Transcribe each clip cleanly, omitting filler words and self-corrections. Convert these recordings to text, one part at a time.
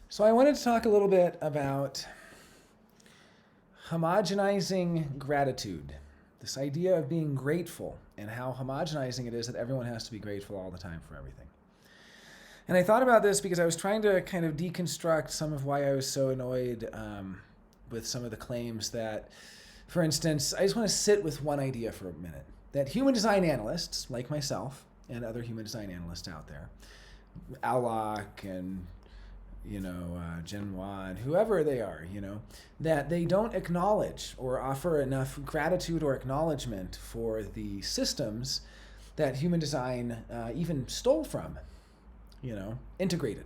So I wanted to talk a little bit about homogenizing gratitude, this idea of being grateful and how homogenizing it is that everyone has to be grateful all the time for everything. And I thought about this because I was trying to kind of deconstruct some of why I was so annoyed with some of the claims that, for instance, I just want to sit with one idea for a minute, that human design analysts like myself and other human design analysts out there, Alok and Genoa and whoever they are, that they don't acknowledge or offer enough gratitude or acknowledgement for the systems that human design even stole from, integrated.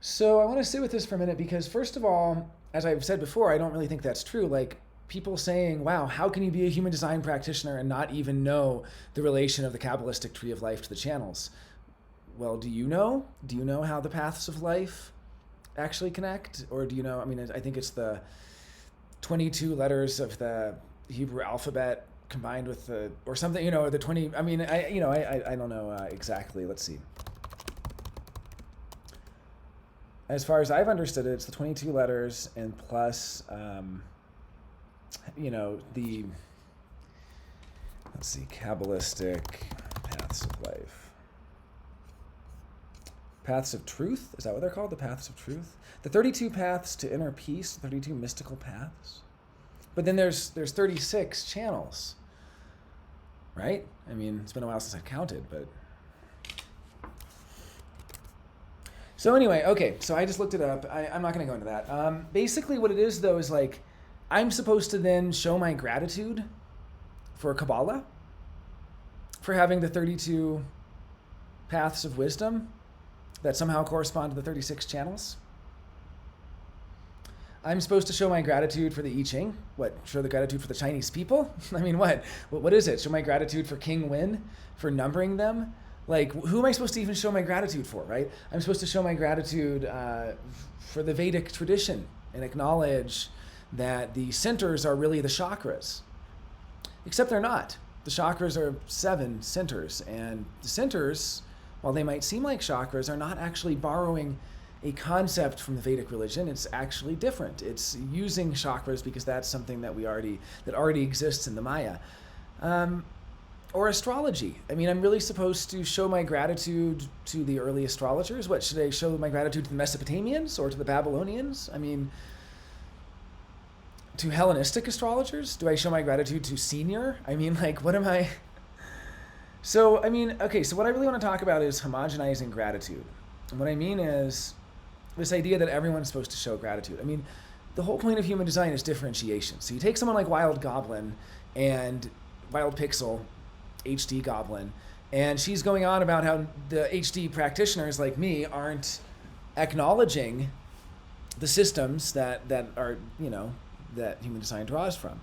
So I want to sit with this for a minute because, first of all, as I've said before, I don't really think that's true. Like, people saying, wow, how can you be a human design practitioner and not even know the relation of the Kabbalistic tree of life to the channels? Well, do you know? Do you know how the paths of life actually connect? Or do you know, I think it's the 22 letters of the Hebrew alphabet combined with or something, the 20, I don't know exactly. Let's see. As far as I've understood it, it's the 22 letters and plus, Kabbalistic paths of life. Paths of truth, is that what they're called? The paths of truth? The 32 paths to inner peace, 32 mystical paths. But then there's 36 channels, right? It's been a while since I've counted, but... So anyway, okay, so I just looked it up. I'm not going to go into that. Basically what it is, though, is like, I'm supposed to then show my gratitude for Kabbalah, for having the 32 paths of wisdom that somehow correspond to the 36 channels. I'm supposed to show my gratitude for the I Ching. What? Show the gratitude for the Chinese people? What is it? Show my gratitude for King Wen, for numbering them? Like, who am I supposed to even show my gratitude for, right? I'm supposed to show my gratitude for the Vedic tradition and acknowledge that the centers are really the chakras. Except they're not. The chakras are 7 centers, and the centers, while they might seem like chakras, are not actually borrowing a concept from the Vedic religion. It's actually different. It's using chakras because that's something that already exists in the Maya. Or astrology. I'm really supposed to show my gratitude to the early astrologers. What, should I show my gratitude to the Mesopotamians or to the Babylonians? To Hellenistic astrologers? Do I show my gratitude to Senior? What am I... So what I really want to talk about is homogenizing gratitude. And what I mean is this idea that everyone's supposed to show gratitude. The whole point of human design is differentiation. So you take someone like Wild Goblin and Wild Pixel, HD Goblin, and she's going on about how the HD practitioners like me aren't acknowledging the systems that are, that human design draws from.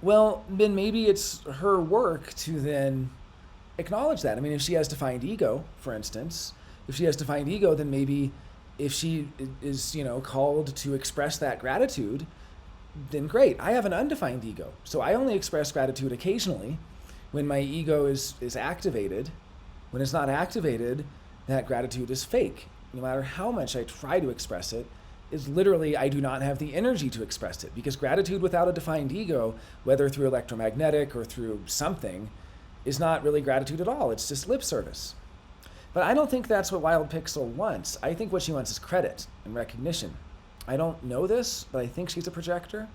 Well, then maybe it's her work to then acknowledge that. If she has defined ego, for instance, then maybe if she is, called to express that gratitude, then great. I have an undefined ego. So I only express gratitude occasionally when my ego is activated. When it's not activated, that gratitude is fake. No matter how much I try to express it, is literally I do not have the energy to express it, because gratitude without a defined ego, whether through electromagnetic or through something, is not really gratitude at all. It's just lip service. But I don't think that's what Wild Pixel wants. I think what she wants is credit and recognition. I don't know this, but I think she's a projector.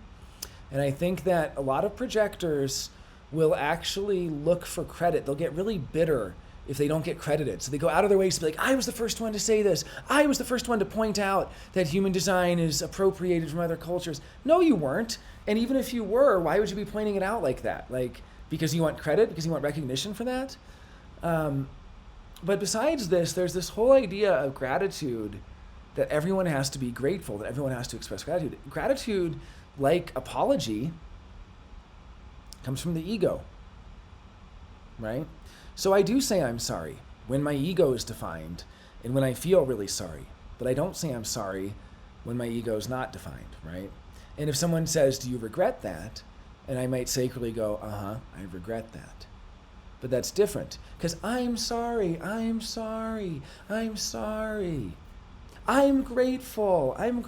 And I think that a lot of projectors will actually look for credit. They'll get really bitter if they don't get credited. So they go out of their ways to be like, I was the first one to say this. I was the first one to point out that human design is appropriated from other cultures. No, you weren't. And even if you were, why would you be pointing it out like that? Because you want credit? Because you want recognition for that? But besides this, there's this whole idea of gratitude, that everyone has to be grateful, that everyone has to express gratitude. Gratitude, like apology, comes from the ego, right? So I do say I'm sorry when my ego is defined and when I feel really sorry. But I don't say I'm sorry when my ego is not defined, right? And if someone says, do you regret that? And I might sacredly go, I regret that. But that's different, because I'm sorry, I'm sorry, I'm sorry. I'm grateful, I'm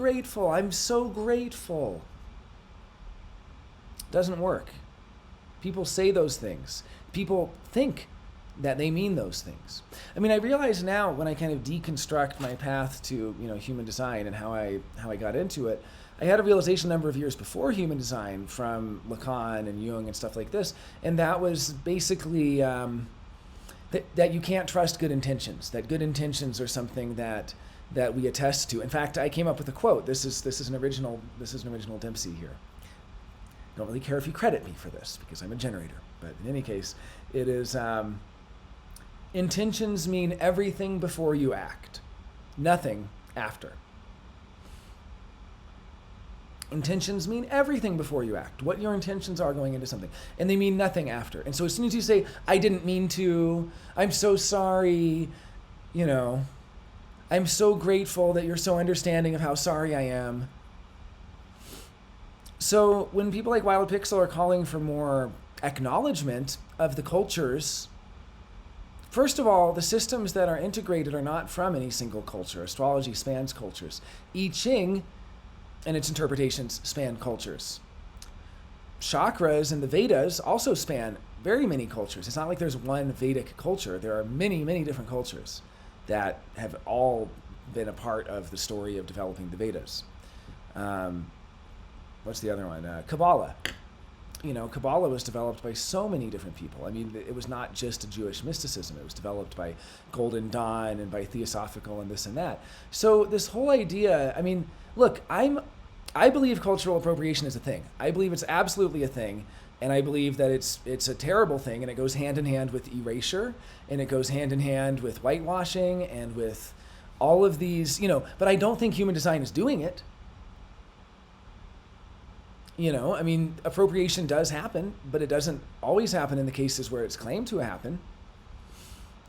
so grateful. Doesn't work. People say those things. People think that they mean those things. I mean, I realize now when I kind of deconstruct my path to, human design and how I got into it, I had a realization a number of years before human design from Lacan and Jung and stuff like this, and that was basically that you can't trust good intentions. That good intentions are something that we attest to. In fact, I came up with a quote. This is an original Dempsey here. I don't really care if you credit me for this because I'm a generator, but in any case, it is intentions mean everything before you act, nothing after. Intentions mean everything before you act, what your intentions are going into something, and they mean nothing after. And so as soon as you say, I didn't mean to, I'm so sorry, I'm so grateful that you're so understanding of how sorry I am. So when people like Wild Pixel are calling for more acknowledgement of the cultures, first of all, the systems that are integrated are not from any single culture. Astrology spans cultures. I Ching and its interpretations span cultures. Chakras and the Vedas also span very many cultures. It's not like there's one Vedic culture. There are many, many different cultures that have all been a part of the story of developing the Vedas. What's the other one? Kabbalah. Kabbalah was developed by so many different people. I mean, it was not just a Jewish mysticism. It was developed by Golden Dawn and by Theosophical and this and that. So this whole idea, I mean, look, I believe cultural appropriation is a thing. I believe it's absolutely a thing, and I believe that it's a terrible thing, and it goes hand in hand with erasure, and it goes hand in hand with whitewashing, and with all of these, but I don't think human design is doing it. I mean, appropriation does happen, but it doesn't always happen in the cases where it's claimed to happen.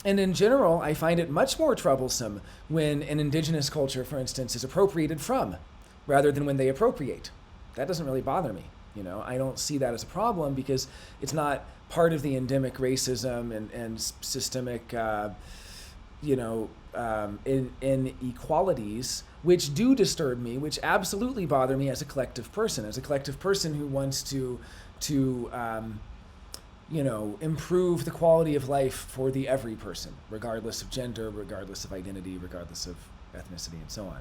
And in general, I find it much more troublesome when an indigenous culture, for instance, is appropriated from, rather than when they appropriate. That doesn't really bother me. I don't see that as a problem because it's not part of the endemic racism and systemic, inequalities, which do disturb me, which absolutely bother me as a collective person who wants to improve the quality of life for the every person, regardless of gender, regardless of identity, regardless of ethnicity, and so on.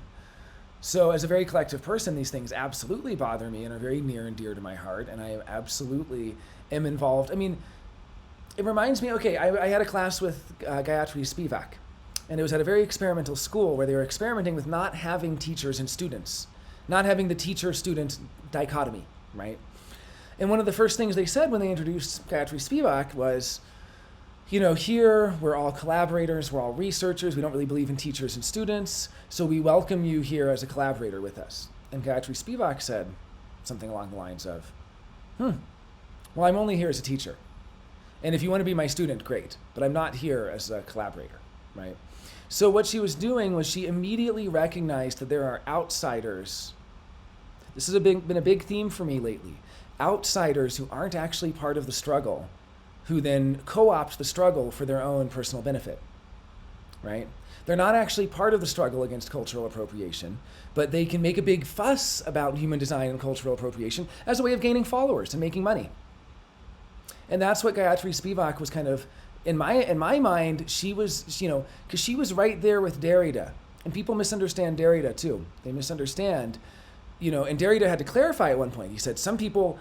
So as a very collective person, these things absolutely bother me and are very near and dear to my heart, and I absolutely am involved. I mean, it reminds me, I had a class with Gayatri Spivak, and it was at a very experimental school where they were experimenting with not having teachers and students, not having the teacher-student dichotomy, right? And one of the first things they said when they introduced Gayatri Spivak was, here we're all collaborators, we're all researchers, we don't really believe in teachers and students, so we welcome you here as a collaborator with us. And Gayatri Spivak said something along the lines of, well, I'm only here as a teacher. And if you want to be my student, great, but I'm not here as a collaborator, right? So what she was doing was she immediately recognized that there are outsiders. This has been a big theme for me lately. Outsiders who aren't actually part of the struggle, who then co-opt the struggle for their own personal benefit, right? They're not actually part of the struggle against cultural appropriation, but they can make a big fuss about human design and cultural appropriation as a way of gaining followers and making money. And that's what Gayatri Spivak was kind of, in my mind, she was, because she was right there with Derrida. And people misunderstand Derrida too. They misunderstand, and Derrida had to clarify at one point. He said, some people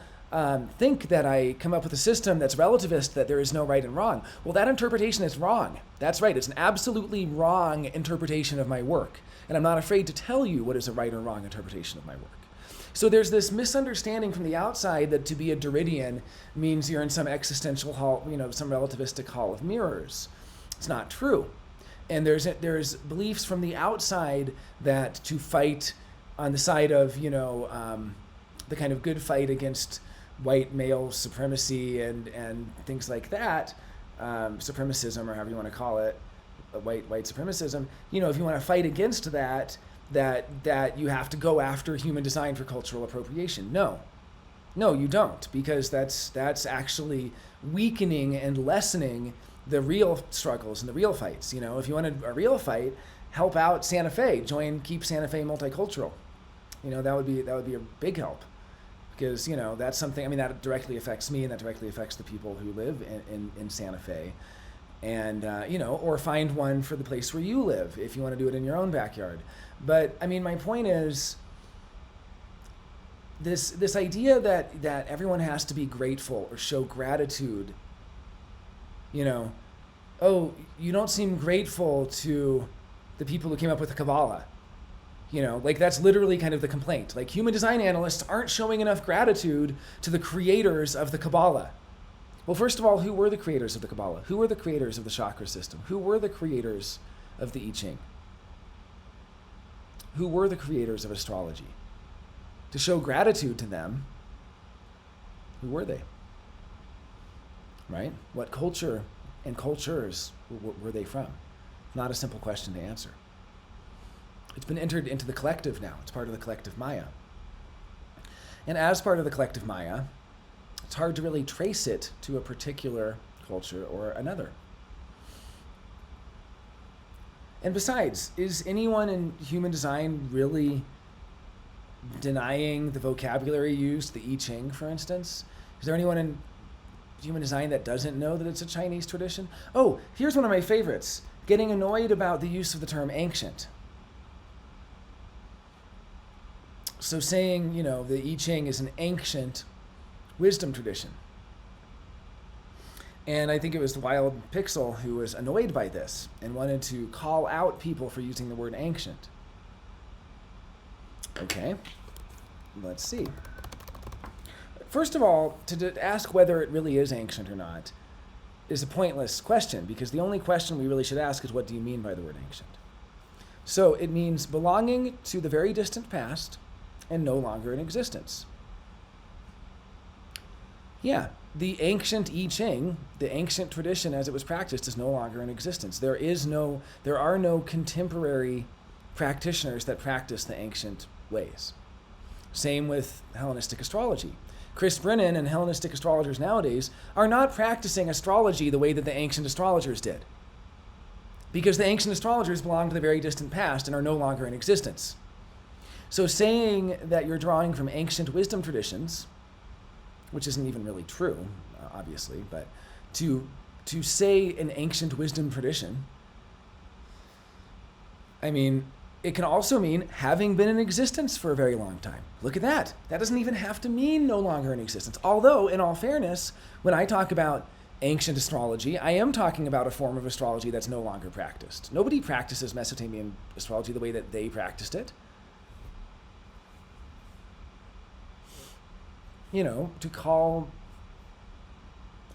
think that I come up with a system that's relativist, that there is no right and wrong. Well, that interpretation is wrong. That's right. It's an absolutely wrong interpretation of my work. And I'm not afraid to tell you what is a right or wrong interpretation of my work. So there's this misunderstanding from the outside that to be a Derridian means you're in some existential hall, some relativistic hall of mirrors. It's not true. And there's beliefs from the outside that to fight on the side of, the kind of good fight against white male supremacy and things like that, supremacism, or however you want to call it, white supremacism, if you want to fight against that you have to go after human design for cultural appropriation. No. No, you don't, because that's actually weakening and lessening the real struggles and the real fights. If you want a real fight, help out Santa Fe. Keep Santa Fe multicultural. That would be a big help, because that's something. I mean, that directly affects me, and that directly affects the people who live in Santa Fe. And or find one for the place where you live if you want to do it in your own backyard. But I mean, my point is this idea that everyone has to be grateful or show gratitude. Oh, you don't seem grateful to the people who came up with the Kabbalah. That's literally kind of the complaint. Like, human design analysts aren't showing enough gratitude to the creators of the Kabbalah. Well, first of all, who were the creators of the Kabbalah? Who were the creators of the chakra system? Who were the creators of the I Ching? Who were the creators of astrology? To show gratitude to them, who were they? Right? What culture and cultures were they from? Not a simple question to answer. It's been entered into the collective now. It's part of the collective Maya. And as part of the collective Maya, it's hard to really trace it to a particular culture or another. And besides, is anyone in human design really denying the vocabulary used, the I Ching, for instance? Is there anyone in human design that doesn't know that it's a Chinese tradition? Oh, here's one of my favorites. Getting annoyed about the use of the term ancient. So saying, the I Ching is an ancient wisdom tradition. And I think it was the Wild Pixel who was annoyed by this and wanted to call out people for using the word ancient. Okay, let's see. First of all, to ask whether it really is ancient or not is a pointless question, because the only question we really should ask is, what do you mean by the word ancient? So it means belonging to the very distant past and no longer in existence. Yeah, the ancient I Ching, the ancient tradition as it was practiced, is no longer in existence. There are no contemporary practitioners that practice the ancient ways. Same with Hellenistic astrology. Chris Brennan and Hellenistic astrologers nowadays are not practicing astrology the way that the ancient astrologers did, because the ancient astrologers belong to the very distant past and are no longer in existence. So saying that you're drawing from ancient wisdom traditions, which isn't even really true, obviously, but to say an ancient wisdom tradition, I mean, it can also mean having been in existence for a very long time. Look at that. That doesn't even have to mean no longer in existence. Although, in all fairness, when I talk about ancient astrology, I am talking about a form of astrology that's no longer practiced. Nobody practices Mesopotamian astrology the way that they practiced it. To call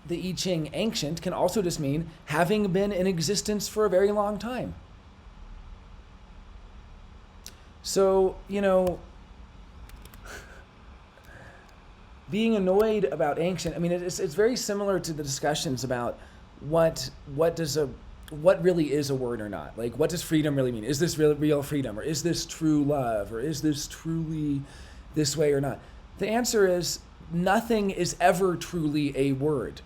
the I Ching ancient can also just mean having been in existence for a very long time. So, being annoyed about ancient, I mean, it's very similar to the discussions about what really is a word or not. Like, what does freedom really mean? Is this real freedom? Or is this true love? Or is this truly this way or not? The answer is, nothing is ever truly a word.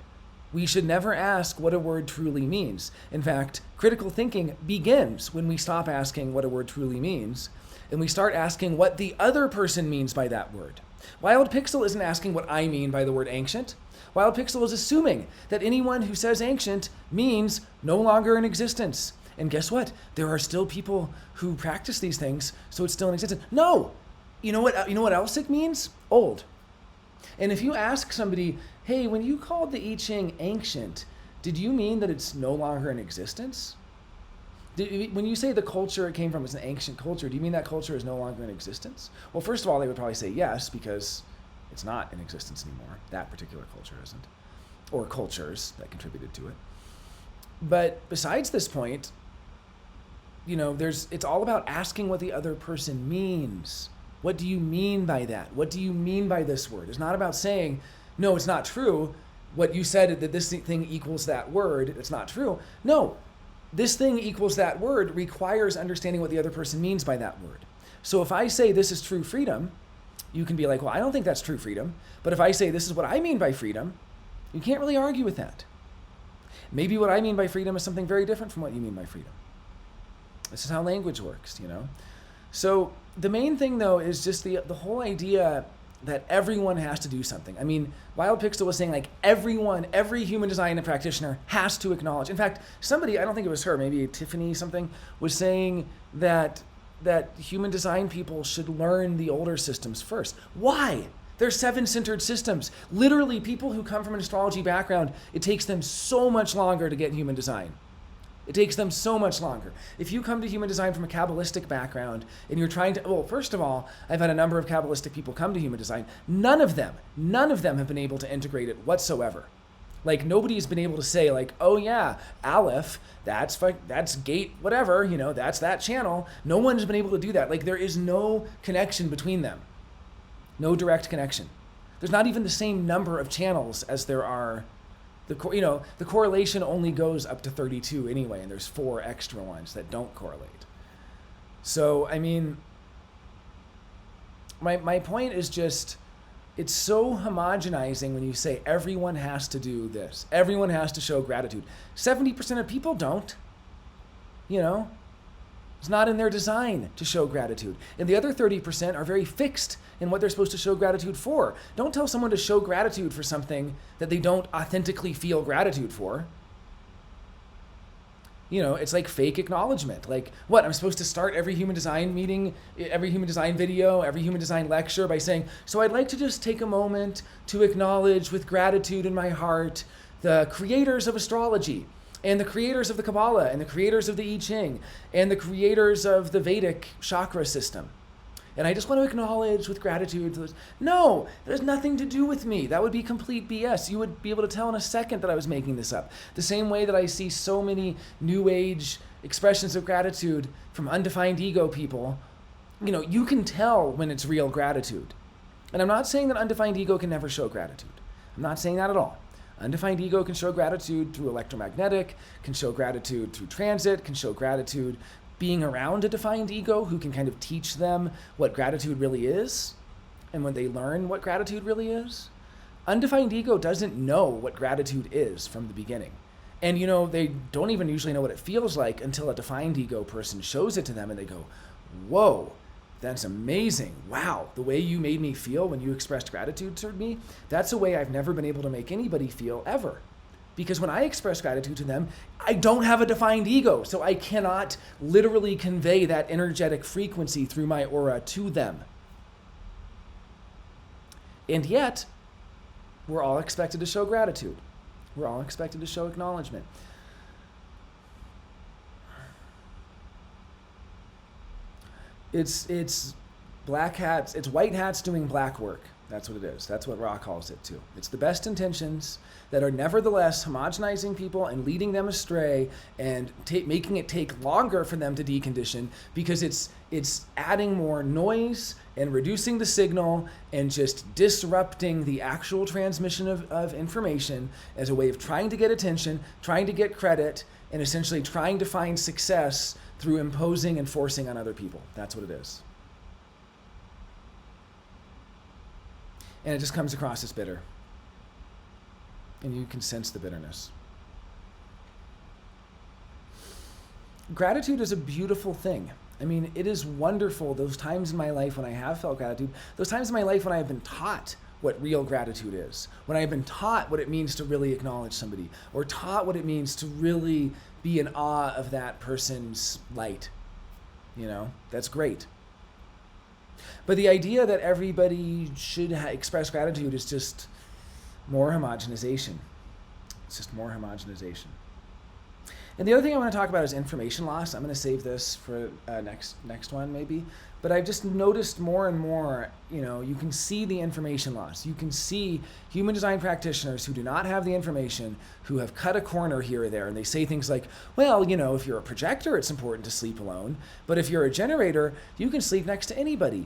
We should never ask what a word truly means. In fact, critical thinking begins when we stop asking what a word truly means and we start asking what the other person means by that word. Wild Pixel isn't asking what I mean by the word ancient. Wild Pixel is assuming that anyone who says ancient means no longer in existence. And guess what? There are still people who practice these things, so it's still in existence. No! You know what else it means? Old. And if you ask somebody, hey, when you called the I Ching ancient, did you mean that it's no longer in existence? When you say the culture it came from is an ancient culture, do you mean that culture is no longer in existence? Well, first of all, they would probably say yes, because it's not in existence anymore. That particular culture isn't. Or cultures that contributed to it. But besides this point, it's all about asking what the other person means. What do you mean by that? What do you mean by this word? It's not about saying, no, it's not true. What you said, that this thing equals that word, it's not true. No, this thing equals that word requires understanding what the other person means by that word. So if I say this is true freedom, you can be like, well, I don't think that's true freedom. But if I say this is what I mean by freedom, you can't really argue with that. Maybe what I mean by freedom is something very different from what you mean by freedom. This is how language works, you know? So the main thing, though, is just the whole idea that everyone has to do something. I mean, Wild Pixel was saying, like, every human design practitioner has to acknowledge. In fact, somebody, I don't think it was her, maybe Tiffany something, was saying that human design people should learn the older systems first. Why? They're 7-centered systems. Literally, people who come from an astrology background, it takes them so much longer to get human design. It takes them so much longer. If you come to human design from a Kabbalistic background and you're trying to, well, first of all, I've had a number of Kabbalistic people come to human design. None of them have been able to integrate it whatsoever. Like, nobody's been able to say, like, oh yeah, Aleph, that's gate, whatever, you know, that's that channel. No one's been able to do that. Like, there is no connection between them. No direct connection. There's not even the same number of channels as there are. The correlation only goes up to 32 anyway, and there's 4 extra ones that don't correlate. So, I mean, my point is just, it's so homogenizing when you say everyone has to do this. Everyone has to show gratitude. 70% of people don't, you know. It's not in their design to show gratitude. And the other 30% are very fixed in what they're supposed to show gratitude for. Don't tell someone to show gratitude for something that they don't authentically feel gratitude for. You know, it's like fake acknowledgement. Like, what, I'm supposed to start every human design meeting, every human design video, every human design lecture by saying, so I'd like to just take a moment to acknowledge with gratitude in my heart the creators of astrology, and the creators of the Kabbalah, and the creators of the I Ching, and the creators of the Vedic chakra system. And I just want to acknowledge with gratitude. No, there's nothing to do with me. That would be complete BS. You would be able to tell in a second that I was making this up. The same way that I see so many New Age expressions of gratitude from undefined ego people, you know, you can tell when it's real gratitude. And I'm not saying that undefined ego can never show gratitude. I'm not saying that at all. Undefined ego can show gratitude through electromagnetic, can show gratitude through transit, can show gratitude being around a defined ego who can kind of teach them what gratitude really is. And when they learn what gratitude really is, undefined ego doesn't know what gratitude is from the beginning. And, you know, they don't even usually know what it feels like until a defined ego person shows it to them and they go, whoa, that's amazing. Wow, the way you made me feel when you expressed gratitude toward me, that's a way I've never been able to make anybody feel ever. Because when I express gratitude to them, I don't have a defined ego, so I cannot literally convey that energetic frequency through my aura to them. And yet, we're all expected to show gratitude. We're all expected to show acknowledgement. It's black hats, it's white hats doing black work. That's what it is. That's what Ra calls it too. It's the best intentions that are nevertheless homogenizing people and leading them astray and making it take longer for them to decondition because it's adding more noise and reducing the signal and just disrupting the actual transmission of information as a way of trying to get attention, trying to get credit, and essentially trying to find success through imposing and forcing on other people. That's what it is. And it just comes across as bitter. And you can sense the bitterness. Gratitude is a beautiful thing. I mean, it is wonderful, those times in my life when I have felt gratitude, those times in my life when I have been taught what real gratitude is, when I have been taught what it means to really acknowledge somebody, or taught what it means to really be in awe of that person's light. You know, that's great. But the idea that everybody should express gratitude is just more homogenization. It's just more homogenization. And the other thing I want to talk about is information loss. I'm going to save this for next one maybe. But I've just noticed more and more, you know, you can see the information loss. You can see human design practitioners who do not have the information, who have cut a corner here or there, and they say things like, well, you know, if you're a projector, it's important to sleep alone. But if you're a generator, you can sleep next to anybody.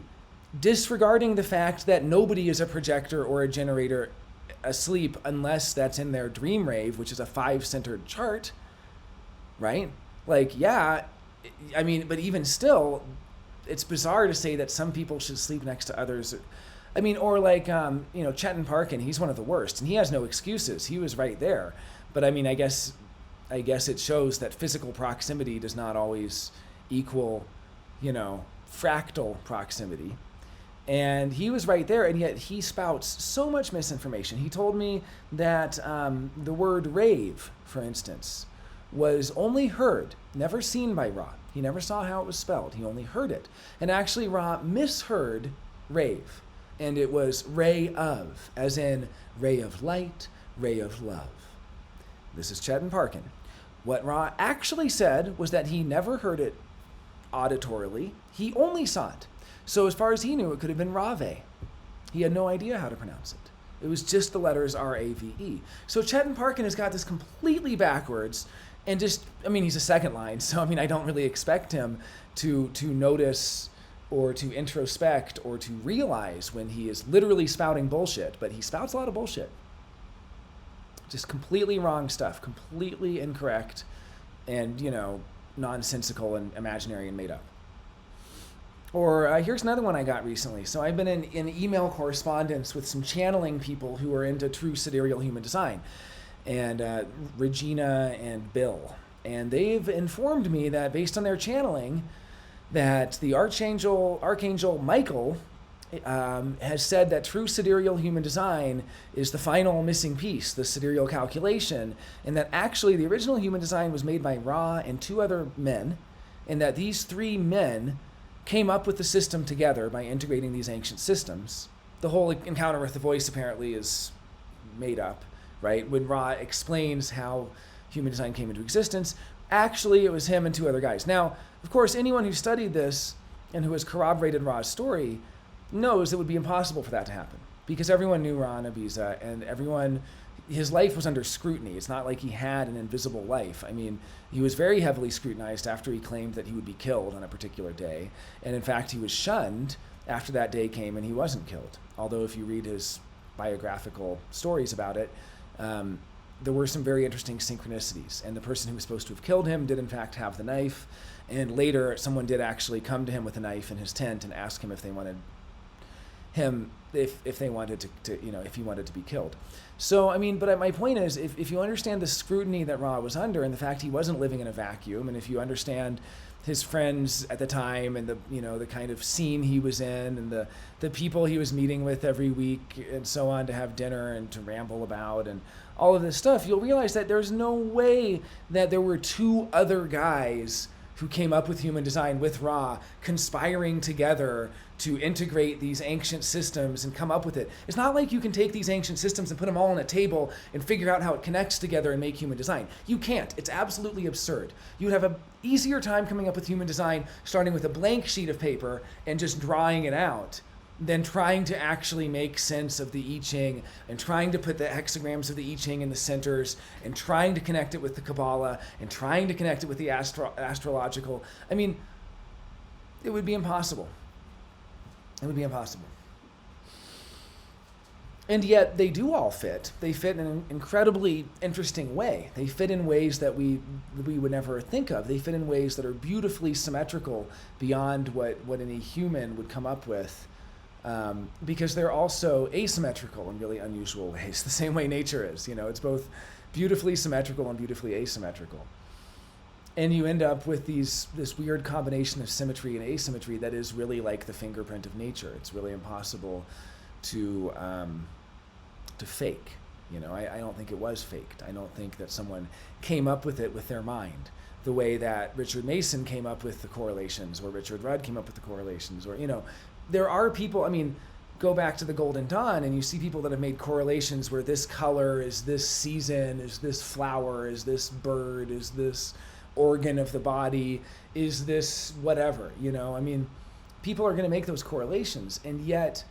Disregarding the fact that nobody is a projector or a generator asleep unless that's in their dream rave, which is a 5-centered chart, right? Like, yeah, I mean, but even still, it's bizarre to say that some people should sleep next to others. I mean, or like, Chetan Parkin, he's one of the worst, and he has no excuses. He was right there. But I mean, I guess it shows that physical proximity does not always equal, fractal proximity. And he was right there, and yet he spouts so much misinformation. He told me that the word rave, for instance, was only heard, never seen by Ra. He never saw how it was spelled. He only heard it. And actually, Ra misheard rave. And it was ray of, as in ray of light, ray of love. This is Chetan Parkin. What Ra actually said was that he never heard it auditorily. He only saw it. So as far as he knew, it could have been Rave. He had no idea how to pronounce it. It was just the letters R-A-V-E. So Chetan Parkin has got this completely backwards, and he's a second line, so I don't really expect him to notice or to introspect or to realize when he is literally spouting bullshit, but he spouts a lot of bullshit. Just completely wrong stuff, completely incorrect, and, nonsensical and imaginary and made up. Or here's another one I got recently. So I've been in email correspondence with some channeling people who are into true sidereal human design, and Regina and Bill. And they've informed me that based on their channeling, that the Archangel Michael has said that true sidereal human design is the final missing piece, the sidereal calculation, and that actually the original human design was made by Ra and two other men, and that these three men came up with the system together by integrating these ancient systems. The whole encounter with the voice apparently is made up, right? When Ra explains how human design came into existence, actually it was him and two other guys. Now, of course, anyone who studied this and who has corroborated Ra's story knows it would be impossible for that to happen, because everyone knew Ra and Ibiza, and his life was under scrutiny. It's not like he had an invisible life. He was very heavily scrutinized after he claimed that he would be killed on a particular day. And in fact, he was shunned after that day came and he wasn't killed. Although if you read his biographical stories about it, there were some very interesting synchronicities. And the person who was supposed to have killed him did in fact have the knife. And later, someone did actually come to him with a knife in his tent and ask him if they wanted him, if they wanted to if he wanted to be killed. So, but my point is, if you understand the scrutiny that Ra was under and the fact he wasn't living in a vacuum, and if you understand his friends at the time and the kind of scene he was in and the people he was meeting with every week and so on to have dinner and to ramble about and all of this stuff, you'll realize that there's no way that there were two other guys who came up with human design with Ra, conspiring together to integrate these ancient systems and come up with it. It's not like you can take these ancient systems and put them all on a table and figure out how it connects together and make human design. You can't. It's absolutely absurd. You'd have an easier time coming up with human design starting with a blank sheet of paper and just drawing it out than trying to actually make sense of the I Ching and trying to put the hexagrams of the I Ching in the centers and trying to connect it with the Kabbalah and trying to connect it with the astrological. It would be impossible. It would be impossible. And yet they do all fit. They fit in an incredibly interesting way. They fit in ways that we would never think of. They fit in ways that are beautifully symmetrical beyond what any human would come up with. Because they're also asymmetrical in really unusual ways, the same way nature is. It's both beautifully symmetrical and beautifully asymmetrical. And you end up with this weird combination of symmetry and asymmetry that is really like the fingerprint of nature. It's really impossible to fake. I don't think it was faked. I don't think that someone came up with it with their mind, the way that Richard Mason came up with the correlations, or Richard Rudd came up with the correlations, or there are people, go back to the Golden Dawn and you see people that have made correlations where this color is this season, is this flower, is this bird, is this organ of the body, is this whatever, people are going to make those correlations, and yet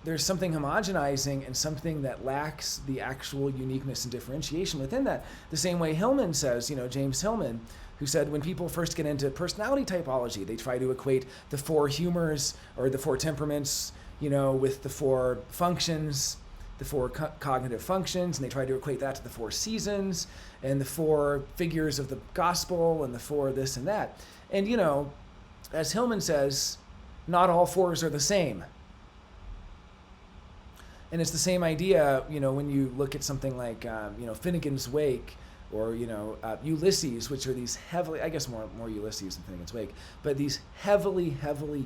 there's something homogenizing and something that lacks the actual uniqueness and differentiation within that. The same way Hillman says, James Hillman, who said when people first get into personality typology, they try to equate the four humors or the four temperaments, with the four functions, the four cognitive functions, and they try to equate that to the four seasons and the four figures of the gospel and the four this and that. And, as Hillman says, not all fours are the same. And it's the same idea, when you look at something like, Finnegan's Wake, or Ulysses, which are these heavily, I guess more Ulysses than Finnegan's Wake, but these heavily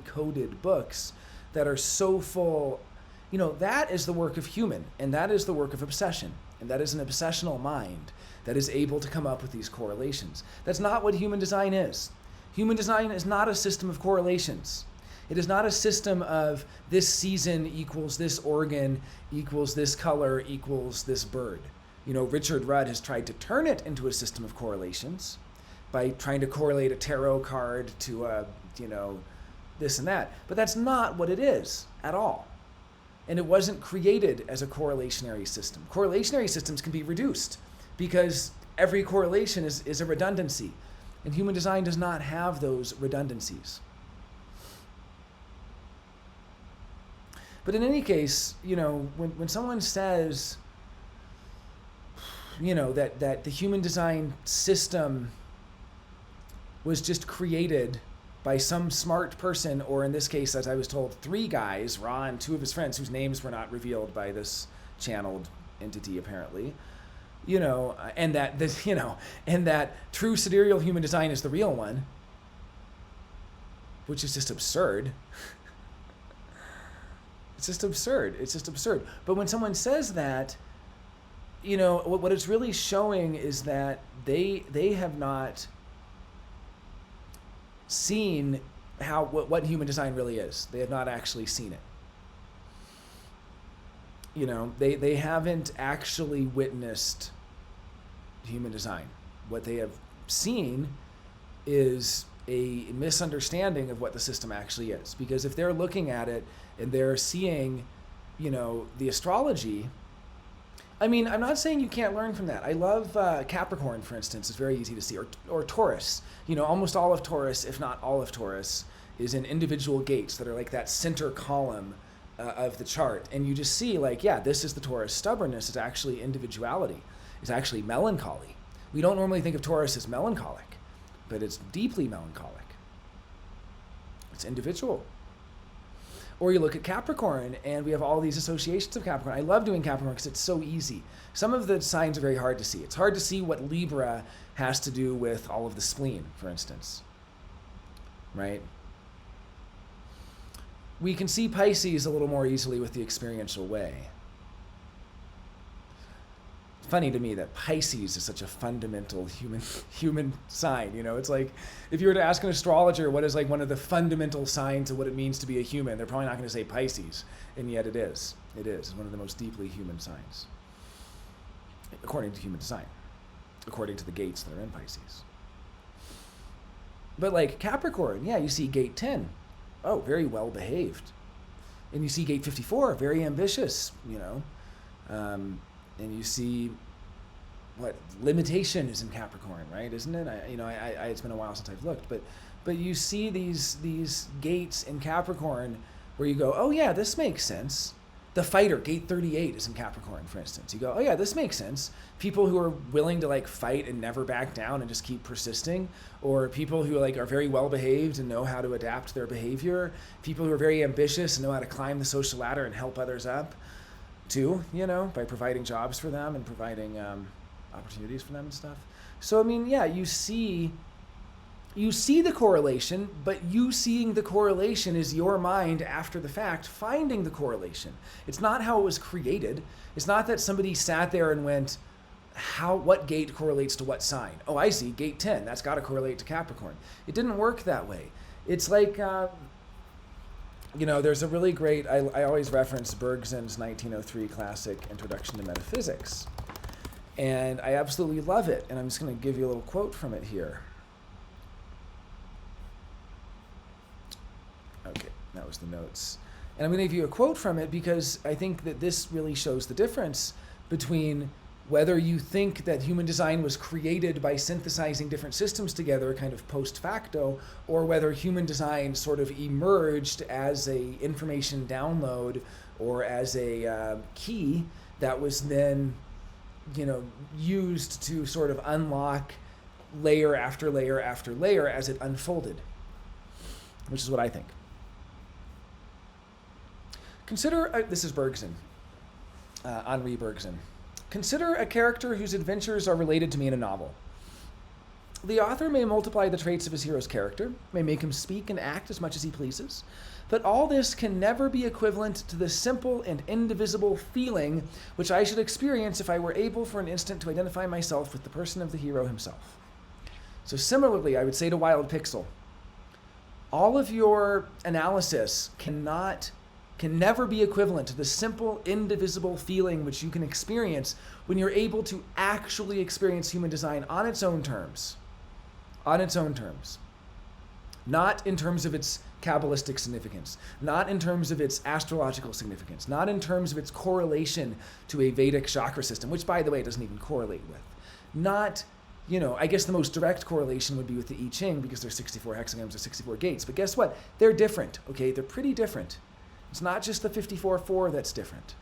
coded books that are so full. That is the work of human, and that is the work of obsession, and that is an obsessional mind that is able to come up with these correlations. That's not what human design is. Human design is not a system of correlations. It is not a system of this season equals this organ equals this color equals this bird. Richard Rudd has tried to turn it into a system of correlations by trying to correlate a tarot card to this and that. But that's not what it is at all. And it wasn't created as a correlationary system. Correlationary systems can be reduced because every correlation is a redundancy. And human design does not have those redundancies. But in any case, when someone says, that the human design system was just created by some smart person, or in this case, as I was told, 3 guys, Ra and 2 of his friends, whose names were not revealed by this channeled entity apparently, and that true sidereal human design is the real one, which is just absurd. It's just absurd. But when someone says that, what it's really showing is that they have not seen what human design really is. They have not actually seen it. They haven't actually witnessed human design. What they have seen is a misunderstanding of what the system actually is. Because if they're looking at it and they're seeing, the astrology, I'm not saying you can't learn from that. I love Capricorn, for instance. It's very easy to see. Or Taurus. Almost all of Taurus, if not all of Taurus, is in individual gates that are like that center column of the chart. And you just see this is the Taurus stubbornness. It's actually individuality. It's actually melancholy. We don't normally think of Taurus as melancholic, but it's deeply melancholic. It's individual. Or you look at Capricorn, and we have all these associations of Capricorn. I love doing Capricorn because it's so easy. Some of the signs are very hard to see. It's hard to see what Libra has to do with all of the spleen, for instance. Right? We can see Pisces a little more easily with the experiential way. Funny to me that Pisces is such a fundamental human sign. It's like if you were to ask an astrologer what is one of the fundamental signs of what it means to be a human, they're probably not going to say Pisces, and yet it is. It's one of the most deeply human signs, according to human design, according to the gates that are in Pisces. But Capricorn, you see gate 10, very well behaved, and you see gate 54, very ambitious, and you see what limitation is in Capricorn, right? Isn't it? It's been a while since I've looked, but you see these gates in Capricorn where you go, oh yeah, this makes sense. The fighter, gate 38 is in Capricorn, for instance. You go, oh yeah, this makes sense. People who are willing to fight and never back down and just keep persisting, or people who are very well behaved and know how to adapt their behavior. People who are very ambitious and know how to climb the social ladder and help others up. Too, by providing jobs for them and providing opportunities for them and stuff. So you see the correlation, but you seeing the correlation is your mind after the fact finding the correlation. It's not how it was created. It's not that somebody sat there and went, what gate correlates to what sign? Oh, I see, gate 10. That's got to correlate to Capricorn. It didn't work that way. It's like there's a really great, I always reference Bergson's 1903 classic Introduction to Metaphysics. And I absolutely love it. And I'm just going to give you a little quote from it here. Okay, that was the notes. And I'm going to give you a quote from it because I think that this really shows the difference between whether you think that human design was created by synthesizing different systems together, kind of post facto, or whether human design sort of emerged as a information download or as a key that was then, used to sort of unlock layer after layer after layer as it unfolded, which is what I think. Consider, this is Bergson. Henri Bergson. Consider a character whose adventures are related to me in a novel. The author may multiply the traits of his hero's character, may make him speak and act as much as he pleases, but all this can never be equivalent to the simple and indivisible feeling which I should experience if I were able for an instant to identify myself with the person of the hero himself. So similarly, I would say to Wild Pixel, all of your analysis can never be equivalent to the simple, indivisible feeling which you can experience when you're able to actually experience human design on its own terms. On its own terms. Not in terms of its Kabbalistic significance, not in terms of its astrological significance, not in terms of its correlation to a Vedic chakra system, which, by the way, it doesn't even correlate with. Not, I guess the most direct correlation would be with the I Ching because there's 64 hexagrams or 64 gates. But guess what? They're different, okay? They're pretty different. It's not just the 54-4 that's different.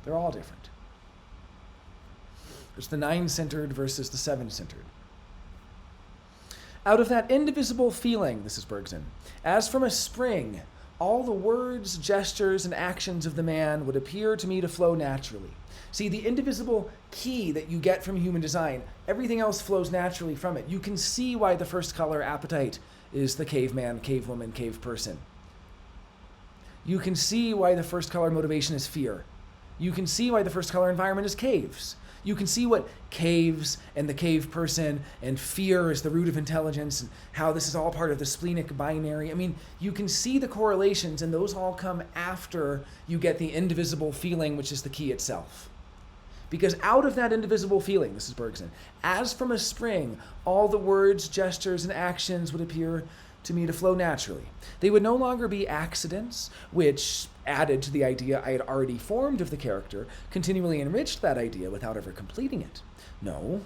They're all different. There's the 9-centered versus the 7-centered. Out of that indivisible feeling, this is Bergson, as from a spring, all the words, gestures, and actions of the man would appear to me to flow naturally. See, the indivisible key that you get from human design, everything else flows naturally from it. You can see why the first color appetite is the caveman, cavewoman, cave person. You can see why the first color motivation is fear. You can see why the first color environment is caves. You can see what caves and the cave person and fear is the root of intelligence and how this is all part of the splenic binary. I mean, you can see the correlations, and those all come after you get the indivisible feeling, which is the key itself. Because out of that indivisible feeling, this is Bergson, as from a spring, all the words, gestures, and actions would appear to me to flow naturally. They would no longer be accidents, which added to the idea I had already formed of the character, continually enriched that idea without ever completing it. No,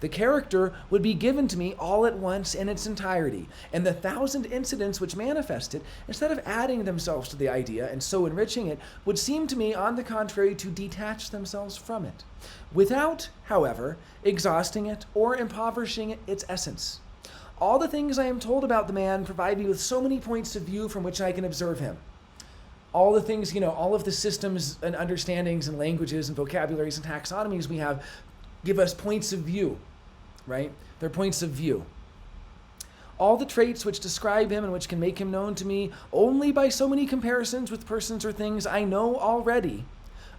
the character would be given to me all at once in its entirety, and the 1,000 incidents which manifest it, instead of adding themselves to the idea and so enriching it, would seem to me, on the contrary, to detach themselves from it, without, however, exhausting it or impoverishing its essence. All the things I am told about the man provide me with so many points of view from which I can observe him. All the things, all of the systems and understandings and languages and vocabularies and taxonomies we have give us points of view, right? They're points of view. All the traits which describe him and which can make him known to me only by so many comparisons with persons or things I know already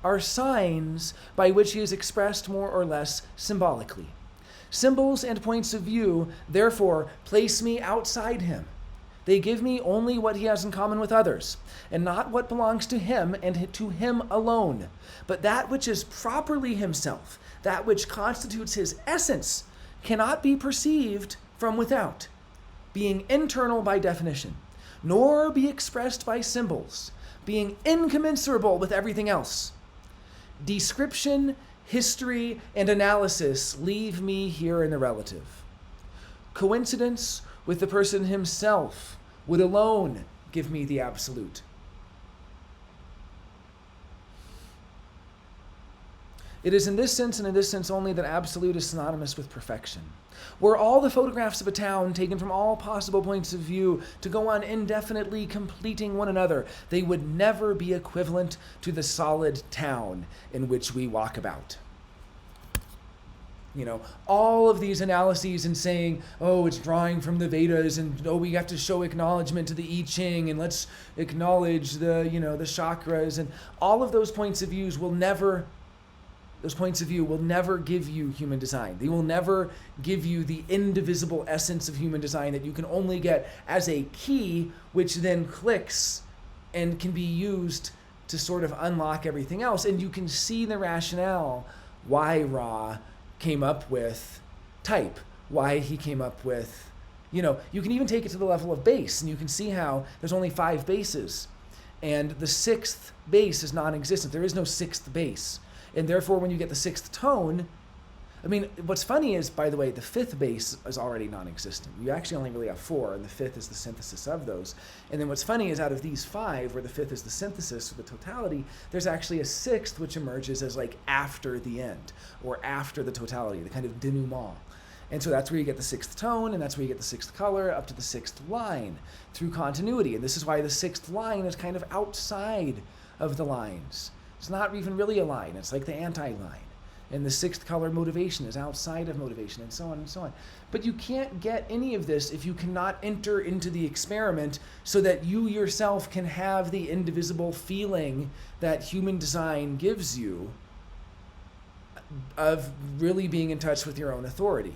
are signs by which he is expressed more or less symbolically. Symbols and points of view, therefore, place me outside him. They give me only what he has in common with others, and not what belongs to him and to him alone, but that which is properly himself, that which constitutes his essence, cannot be perceived from without, being internal by definition, nor be expressed by symbols, being incommensurable with everything else. Description, history, and analysis leave me here in the relative. Coincidence with the person himself would alone give me the absolute. It is in this sense and in this sense only that absolute is synonymous with perfection. Were all the photographs of a town taken from all possible points of view to go on indefinitely completing one another, they would never be equivalent to the solid town in which we walk about. All of these analyses and saying, oh, it's drawing from the Vedas, and oh, we have to show acknowledgement to the I Ching, and let's acknowledge the chakras, and all of those points of view will never give you human design. They will never give you the indivisible essence of human design that you can only get as a key, which then clicks and can be used to sort of unlock everything else. And you can see the rationale why Ra came up with type, why he came up with, you can even take it to the level of base, and you can see how there's only 5 bases, and the 6th base is non-existent. There is no 6th base. And therefore, when you get the 6th tone, what's funny is, by the way, the 5th base is already non-existent. You actually only really have 4, and the 5th is the synthesis of those. And then what's funny is, out of these 5, where the 5th is the synthesis of the totality, there's actually a 6th which emerges as like after the end, or after the totality, the kind of denouement. And so that's where you get the 6th tone, and that's where you get the 6th color, up to the 6th line, through continuity. And this is why the 6th line is kind of outside of the lines. It's not even really a line. It's like the anti-line. And the sixth color, motivation, is outside of motivation, and so on and so on. But you can't get any of this if you cannot enter into the experiment so that you yourself can have the indivisible feeling that human design gives you of really being in touch with your own authority.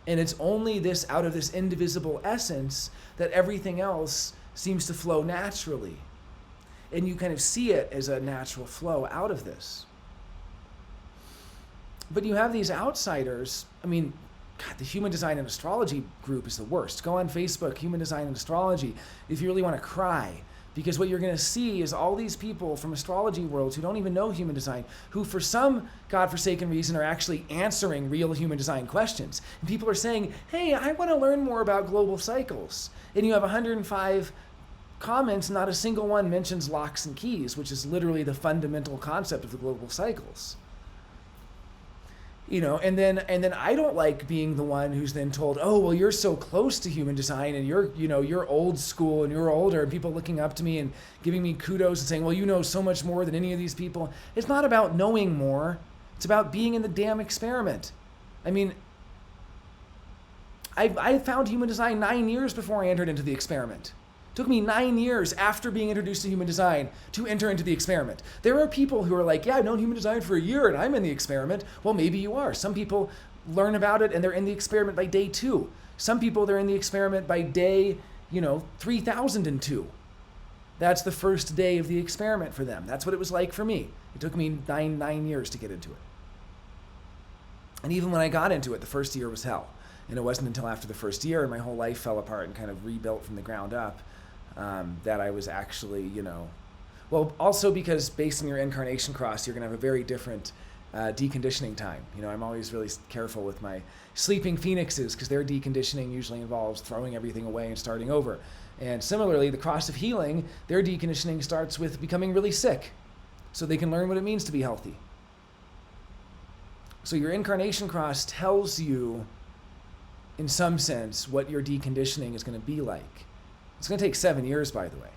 And it's only this, out of this indivisible essence, that everything else seems to flow naturally. And you kind of see it as a natural flow out of this. But you have these outsiders. I mean, God, the human design and astrology group is the worst. Go on Facebook, human design and astrology, if you really want to cry. Because what you're going to see is all these people from astrology worlds who don't even know human design, who for some godforsaken reason are actually answering real human design questions. And people are saying, hey, I want to learn more about global cycles. And you have 105 comments, not a single one mentions locks and keys, which is literally the fundamental concept of the global cycles. And then I don't like being the one who's then told, oh, well, you're so close to human design and you're old school and you're older, and people looking up to me and giving me kudos and saying, well, you know so much more than any of these people. It's not about knowing more. It's about being in the damn experiment. I mean, I found human design 9 years before I entered into the experiment. It took me 9 years after being introduced to human design to enter into the experiment. There are people who are like, yeah, I've known human design for a year and I'm in the experiment. Well, maybe you are. Some people learn about it and they're in the experiment by day 2. Some people, they're in the experiment by day, 3002. That's the first day of the experiment for them. That's what it was like for me. It took me nine years to get into it. And even when I got into it, the first year was hell. And it wasn't until after the first year and my whole life fell apart and kind of rebuilt from the ground up that I was actually, well, also because based on your incarnation cross, you're going to have a very different deconditioning time. I'm always really careful with my sleeping phoenixes because their deconditioning usually involves throwing everything away and starting over. And similarly, the cross of healing, their deconditioning starts with becoming really sick so they can learn what it means to be healthy. So your incarnation cross tells you, in some sense, what your deconditioning is going to be like. It's going to take 7 years, by the way.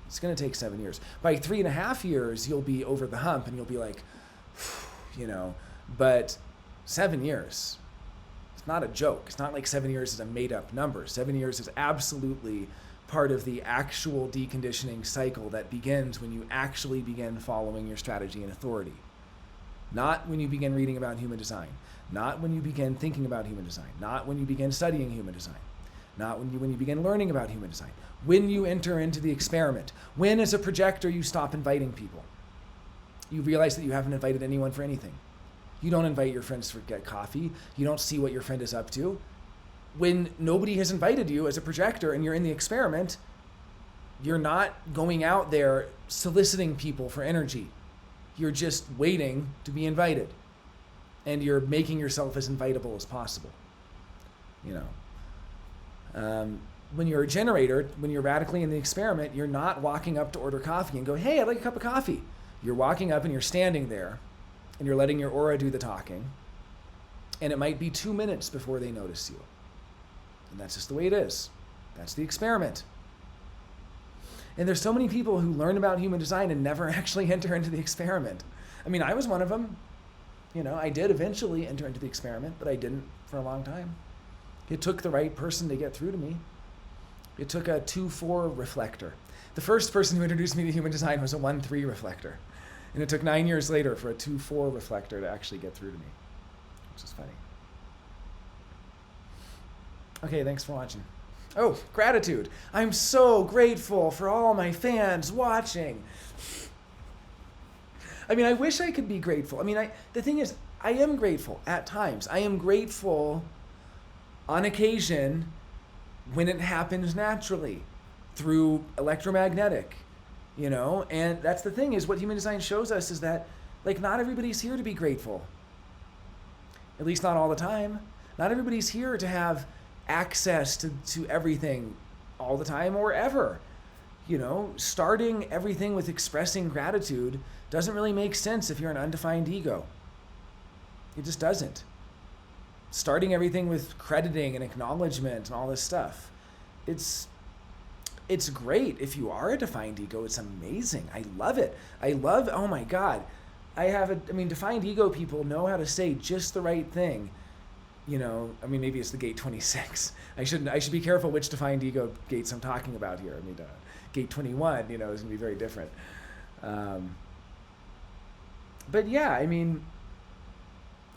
It's going to take 7 years. By 3.5 years, you'll be over the hump and you'll be like, but 7 years, it's not a joke. It's not like 7 years is a made up number. 7 years is absolutely part of the actual deconditioning cycle that begins when you actually begin following your strategy and authority. Not when you begin reading about human design. Not when you begin thinking about human design. Not when you begin studying human design. Not when you begin learning about human design. When you enter into the experiment. When, as a projector, you stop inviting people. You realize that you haven't invited anyone for anything. You don't invite your friends to get coffee. You don't see what your friend is up to. When nobody has invited you as a projector and you're in the experiment, you're not going out there soliciting people for energy. You're just waiting to be invited. And you're making yourself as invitable as possible. When you're a generator, when you're radically in the experiment, you're not walking up to order coffee and go, hey, I'd like a cup of coffee. You're walking up and you're standing there and you're letting your aura do the talking. And it might be 2 minutes before they notice you. And that's just the way it is. That's the experiment. And there's so many people who learn about human design and never actually enter into the experiment. I mean, I was one of them. I did eventually enter into the experiment, but I didn't for a long time. It took the right person to get through to me. It took a 2-4 reflector. The first person who introduced me to human design was a 1-3 reflector. And it took 9 years later for a 2-4 reflector to actually get through to me, which is funny. Okay, thanks for watching. Oh, gratitude. I'm so grateful for all my fans watching. I mean, I wish I could be grateful. I mean, the thing is, I am grateful at times. I am grateful on occasion when it happens naturally through electromagnetic, and that's the thing is what human design shows us is that not everybody's here to be grateful. At least not all the time. Not everybody's here to have access to everything all the time or ever. Starting everything with expressing gratitude doesn't really make sense if you're an undefined ego. It just doesn't. Starting everything with crediting and acknowledgement and all this stuff, it's great if you are a defined ego. It's amazing. I love it. Oh my God. Defined ego people know how to say just the right thing. Maybe it's the gate 26. I should be careful which defined ego gates I'm talking about here. Gate 21, is going to be very different. But yeah,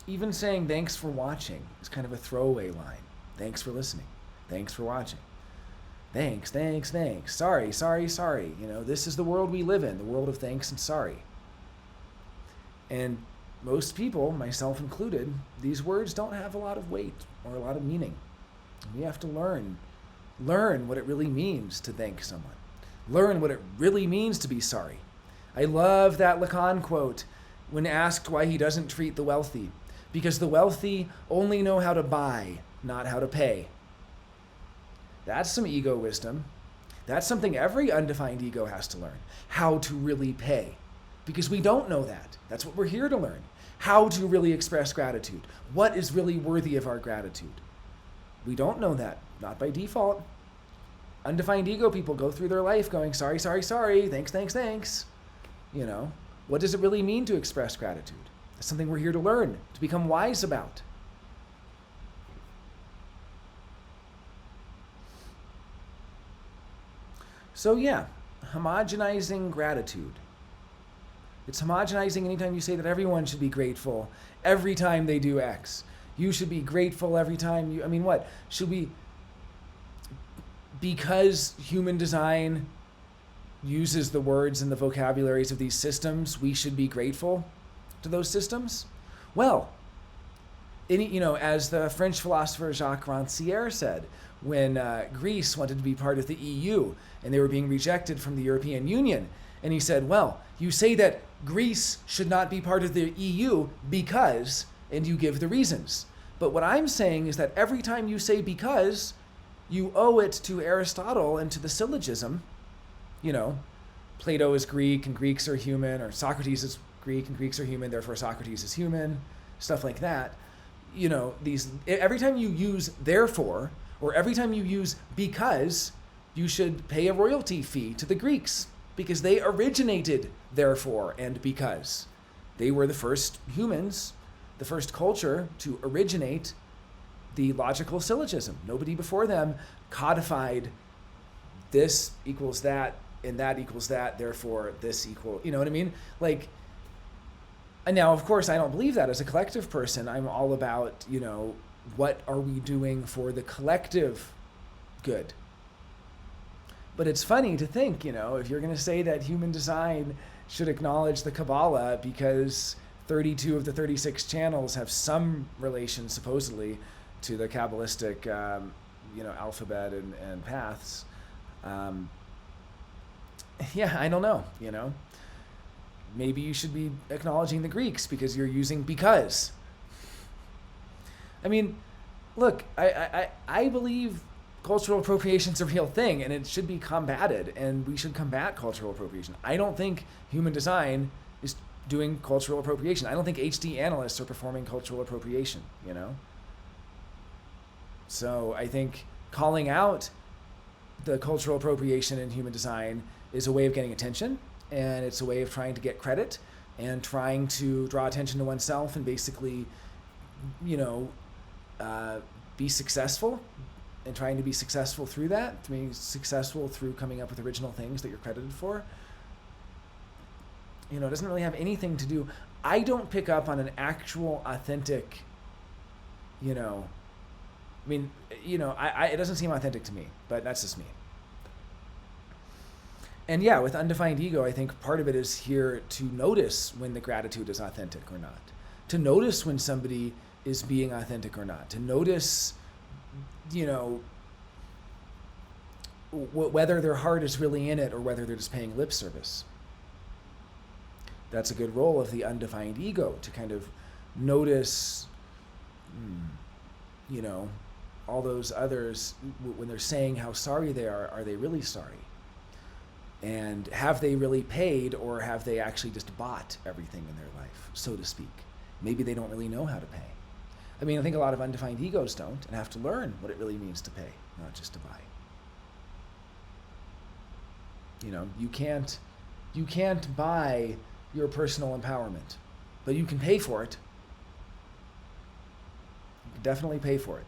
even saying thanks for watching is kind of a throwaway line. Thanks for listening. Thanks for watching. Thanks. Sorry. This is the world we live in, the world of thanks and sorry. And most people, myself included, these words don't have a lot of weight or a lot of meaning. We have to learn what it really means to thank someone. Learn what it really means to be sorry. I love that Lacan quote when asked why he doesn't treat the wealthy. Because the wealthy only know how to buy, not how to pay. That's some ego wisdom. That's something every undefined ego has to learn. How to really pay. Because we don't know that. That's what we're here to learn. How to really express gratitude. What is really worthy of our gratitude? We don't know that. Not by default. Undefined ego people go through their life going, sorry, thanks. What does it really mean to express gratitude? That's something we're here to learn, to become wise about. So yeah, homogenizing gratitude. It's homogenizing anytime you say that everyone should be grateful every time they do X. You should be grateful every time you, should we, because human design uses the words and the vocabularies of these systems, we should be grateful to those systems? Well, as the French philosopher Jacques Rancière said, when Greece wanted to be part of the EU and they were being rejected from the European Union, and he said, well, you say that Greece should not be part of the EU because, and you give the reasons. But what I'm saying is that every time you say because, you owe it to Aristotle and to the syllogism. Plato is Greek and Greeks are human, or Socrates is Greek and Greeks are human, therefore Socrates is human, stuff like that. Every time you use therefore, or every time you use because, you should pay a royalty fee to the Greeks because they originated therefore and because. They were the first humans, the first culture to originate the logical syllogism. Nobody before them codified this equals that and that equals that, therefore this equal, you know what I mean? And now, of course, I don't believe that as a collective person. I'm all about, what are we doing for the collective good? But it's funny to think, if you're going to say that human design should acknowledge the Kabbalah because 32 of the 36 channels have some relation, supposedly, to the Kabbalistic, alphabet and paths. I don't know, Maybe you should be acknowledging the Greeks because you're using because. Look, I believe cultural appropriation is a real thing and it should be combated and we should combat cultural appropriation. I don't think human design is doing cultural appropriation. I don't think HD analysts are performing cultural appropriation, So I think calling out the cultural appropriation in human design is a way of getting attention, and it's a way of trying to get credit and trying to draw attention to oneself and basically, be successful and trying to be successful through that, to be successful through coming up with original things that you're credited for. It doesn't really have anything to do. I don't pick up on an actual authentic, it doesn't seem authentic to me, but that's just me. And yeah, with undefined ego, I think part of it is here to notice when the gratitude is authentic or not, to notice when somebody is being authentic or not, to notice, whether their heart is really in it or whether they're just paying lip service. That's a good role of the undefined ego, to kind of notice, all those others, when they're saying how sorry they are they really sorry? And have they really paid, or have they actually just bought everything in their life, so to speak? Maybe they don't really know how to pay. I think a lot of undefined egos don't and have to learn what it really means to pay, not just to buy. You can't buy your personal empowerment, but you can pay for it. You can definitely pay for it.